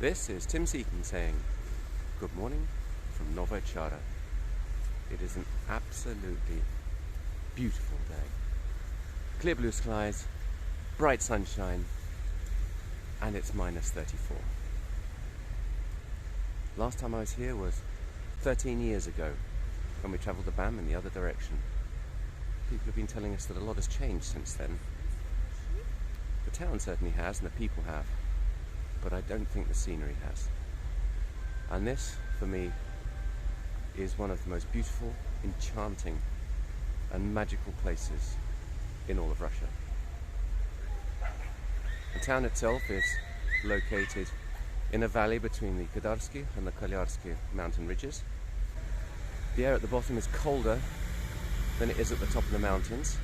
This is Tim Seaton saying good morning from Novaya Chara. It is an absolutely beautiful day. Clear blue skies, bright sunshine, and it's minus 34. Last time I was here was 13 years ago when we travelled to BAM in the other direction. People have been telling us that a lot has changed since then. The town certainly has and the people have, but I don't think the scenery has. And this, for me, is one of the most beautiful, enchanting and magical places in all of Russia. The town itself is located in a valley between the Kadarsky and the Kalyarsky mountain ridges. The air at the bottom is colder than it is at the top of the mountains.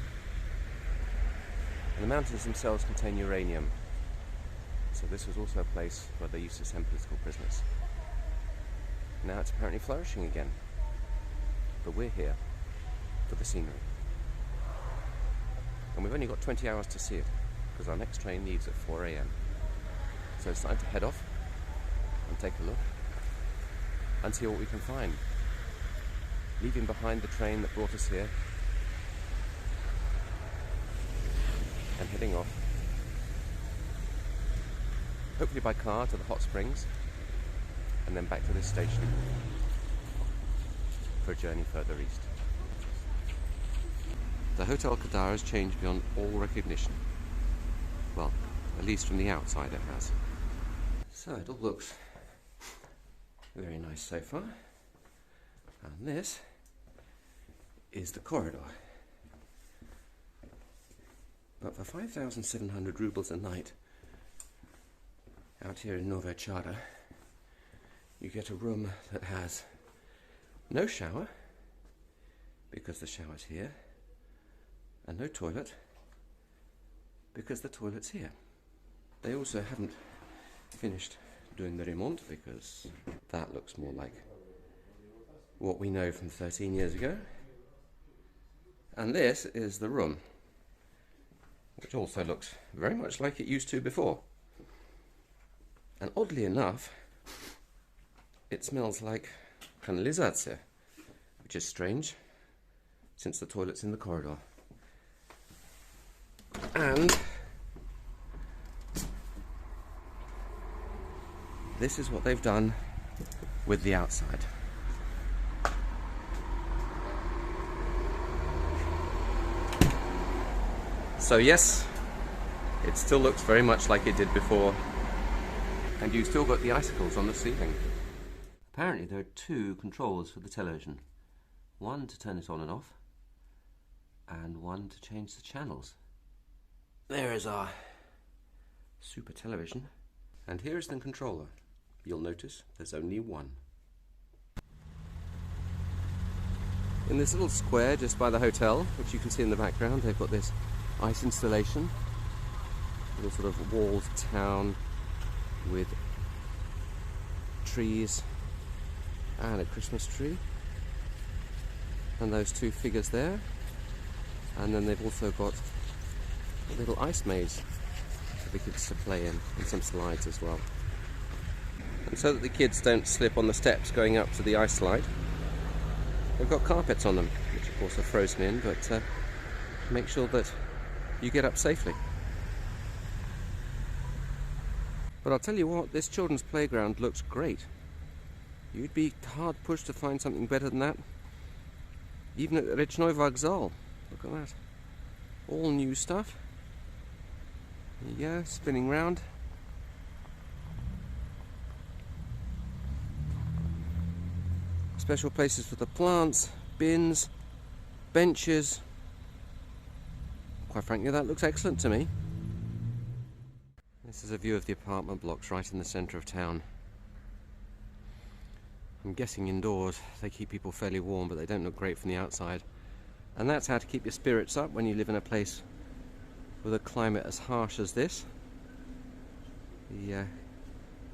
And the mountains themselves contain uranium. So this was also a place where they used to send political prisoners. Now it's apparently flourishing again. But we're here for the scenery. And we've only got 20 hours to see it, because our next train leaves at 4 AM. So it's time to head off and take a look and see what we can find. Leaving behind the train that brought us here and heading off, hopefully by car to the hot springs and then back to this station for a journey further east. The Hotel Kadar has changed beyond all recognition. Well, at least from the outside it has. So it all looks very nice so far. And this is the corridor. But for 5,700 rubles a night out here in Novaya Chara, you get a room that has no shower, because the shower's here, and no toilet, because the toilet's here. They also haven't finished doing the remont, because that looks more like what we know from 13 years ago. And this is the room, which also looks very much like it used to before. And oddly enough, it smells like canalizatsia, which is strange, since the toilet's in the corridor. And this is what they've done with the outside. So yes, it still looks very much like it did before, and you've still got the icicles on the ceiling. Apparently there are two controls for the television. One to turn it on and off, and one to change the channels. There is our super television, and here is the controller. You'll notice there's only one. In this little square just by the hotel, which you can see in the background, they've got this ice installation, little sort of walled town with trees and a Christmas tree, and those two figures there. And then they've also got a little ice maze for the kids to play in, and some slides as well. And so that the kids don't slip on the steps going up to the ice slide, they've got carpets on them, which of course are frozen in, but make sure that you get up safely. But I'll tell you what, this children's playground looks great. You'd be hard pushed to find something better than that, even at Rechnoy Vokzal. Look at that. All new stuff. Yeah, spinning round. Special places for the plants, bins, benches. Quite frankly, that looks excellent to me. This is a view of the apartment blocks right in the centre of town. I'm guessing indoors they keep people fairly warm, but they don't look great from the outside. And that's how to keep your spirits up when you live in a place with a climate as harsh as this. The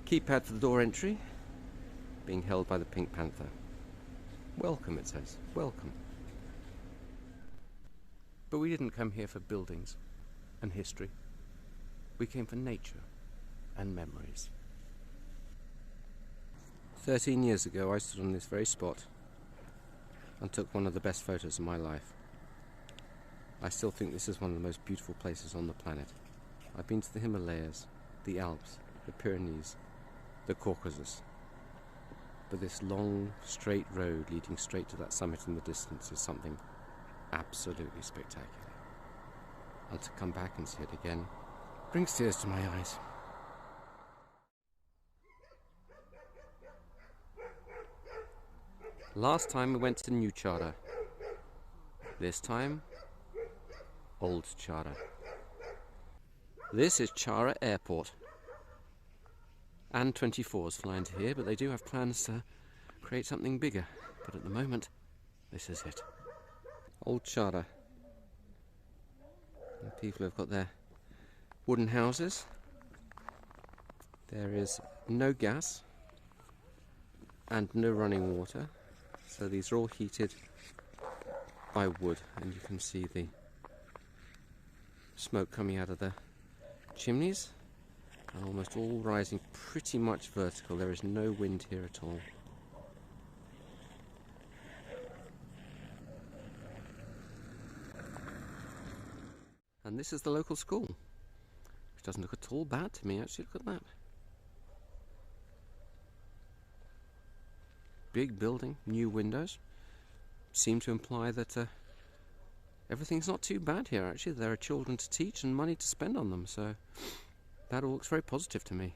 keypad for the door entry being held by the Pink Panther. Welcome, it says. Welcome. But we didn't come here for buildings and history. We came for nature and memories. 13 years ago I stood on this very spot and took one of the best photos of my life. I still think this is one of the most beautiful places on the planet. I've been to the Himalayas, the Alps, the Pyrenees, the Caucasus, but this long, straight road leading straight to that summit in the distance is something absolutely spectacular. And to come back and see it again brings tears to my eyes. Last time we went to New Chara. This time, Old Chara. This is Chara Airport. And 24s fly into here, but they do have plans to create something bigger. But at the moment, this is it. Old Chara. And people have got their wooden houses. There is no gas and no running water. So these are all heated by wood, and you can see the smoke coming out of the chimneys, and almost all rising pretty much vertical. There is no wind here at all. And this is the local school, which doesn't look at all bad to me, actually. Look at that. Big building, new windows. Seem to imply that everything's not too bad here, actually. There are children to teach and money to spend on them, so that all looks very positive to me.